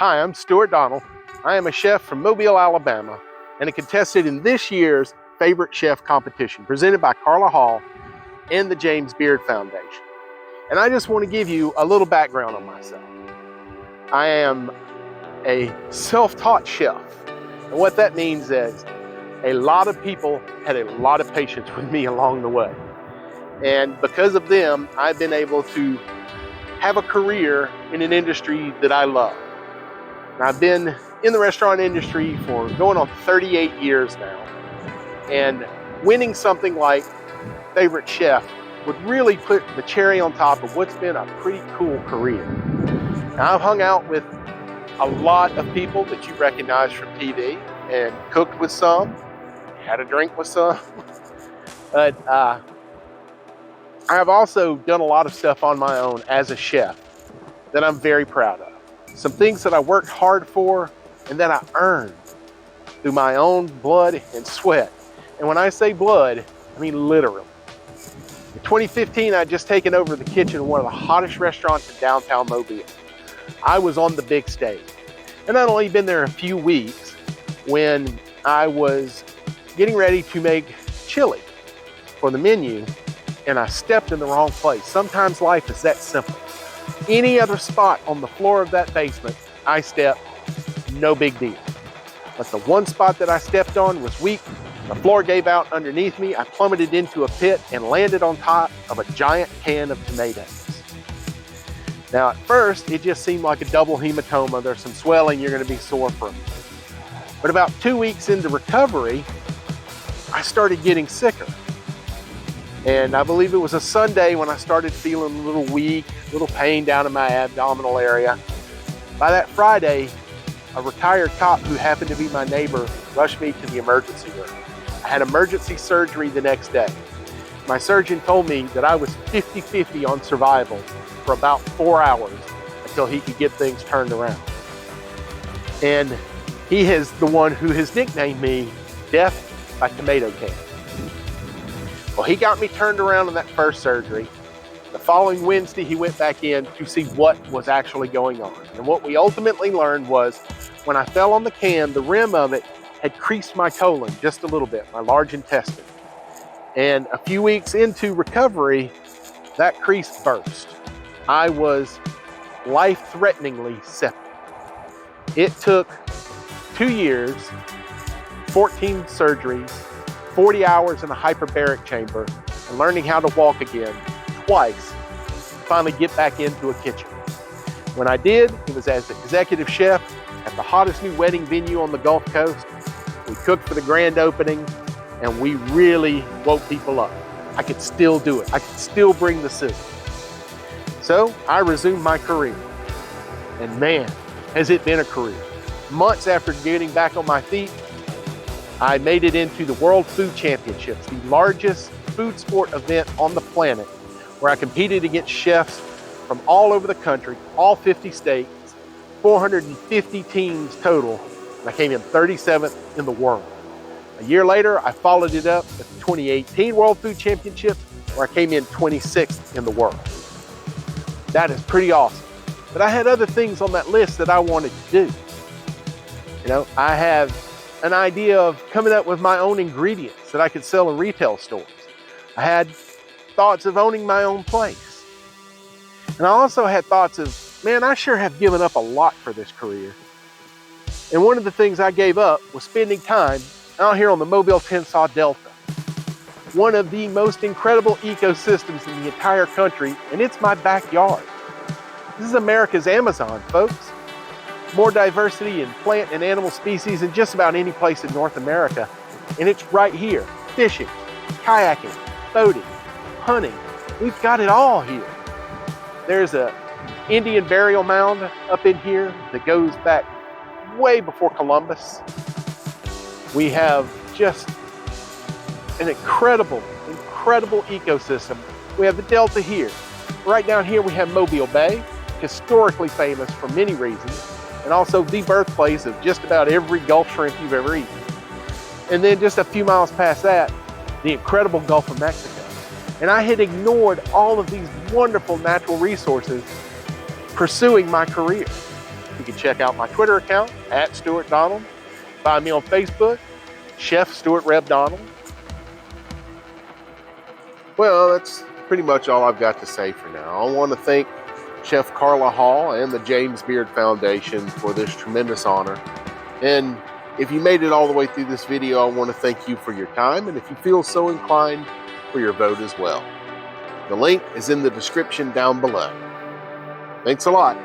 Hi, I'm Stuart. I am a chef from Mobile, Alabama, and a contestant in this year's Favorite Chef competition presented by Carla Hall and the James Beard Foundation. And I just want to give you a little background on myself. I am a self-taught chef. And what that means is a lot of people had a lot of patience with me along the way. And because of them, I've been able to have a career in an industry that I love. And I've been in the restaurant industry for going on 38 years now. And winning something like Favorite Chef would really put the cherry on top of what's been a pretty cool career. Now, I've hung out with a lot of people that you recognize from TV and cooked with some, had a drink with some. But I've also done a lot of stuff on my own as a chef that I'm very proud of. Some things that I worked hard for and that I earned through my own blood and sweat. And when I say blood, I mean literally. In 2015, I'd just taken over the kitchen of one of the hottest restaurants in downtown Mobile. I was on the big stage. And I'd only been there a few weeks when I was getting ready to make chili for the menu, and I stepped in the wrong place. Sometimes life is that simple. Any other spot on the floor of that basement, I stepped, no big deal. But the one spot that I stepped on was weak. The floor gave out underneath me. I plummeted into a pit and landed on top of a giant can of tomatoes. Now, at first, it just seemed like a double hematoma. There's some swelling, you're gonna be sore from it. But about 2 weeks into recovery, I started getting sicker. And I believe it was a Sunday when I started feeling a little weak, a little pain down in my abdominal area. By that Friday, a retired cop who happened to be my neighbor rushed me to the emergency room. I had emergency surgery the next day. My surgeon told me that I was 50-50 on survival for about 4 hours until he could get things turned around. And he is the one who has nicknamed me Death by Tomato Can. Well, he got me turned around in that first surgery. The following Wednesday, he went back in to see what was actually going on. And what we ultimately learned was when I fell on the can, the rim of it had creased my colon just a little bit, my large intestine. And a few weeks into recovery, that crease burst. I was life-threateningly septic. It took 2 years, 14 surgeries, 40 hours in a hyperbaric chamber, and learning how to walk again twice to finally get back into a kitchen. When I did, it was as executive chef at the hottest new wedding venue on the Gulf Coast. We cooked for the grand opening, and we really woke people up. I could still do it. I could still bring the sizzle. So I resumed my career. And man, has it been a career. Months after getting back on my feet, I made it into the World Food Championships, the largest food sport event on the planet, where I competed against chefs from all over the country, all 50 states, 450 teams total, and I came in 37th in the world. A year later, I followed it up with the 2018 World Food Championships, where I came in 26th in the world. That is pretty awesome. But I had other things on that list that I wanted to do. You know, I have an idea of coming up with my own ingredients that I could sell in retail stores. I had thoughts of owning my own place. And I also had thoughts of, man, I sure have given up a lot for this career. And one of the things I gave up was spending time out here on the Mobile-Tensaw Delta, one of the most incredible ecosystems in the entire country, and it's my backyard. This is America's Amazon, folks. More diversity in plant and animal species than just about any place in North America. And it's right here. Fishing, kayaking, boating, hunting. We've got it all here. There's an Indian burial mound up in here that goes back way before Columbus. We have just an incredible ecosystem. We have the Delta here. Right down here we have Mobile Bay, historically famous for many reasons, and also the birthplace of just about every Gulf shrimp you've ever eaten. And then just a few miles past that, the incredible Gulf of Mexico. And I had ignored all of these wonderful natural resources pursuing my career. You can check out my Twitter account at Stuart Donald. Find me on Facebook, Chef Stuart Reb Donald. Well, that's pretty much all I've got to say for now. I want to thank Chef Carla Hall and the James Beard Foundation for this tremendous honor. And if you made it all the way through this video, I want to thank you for your time, and if you feel so inclined, for your vote as well. The link is in the description down below. Thanks a lot.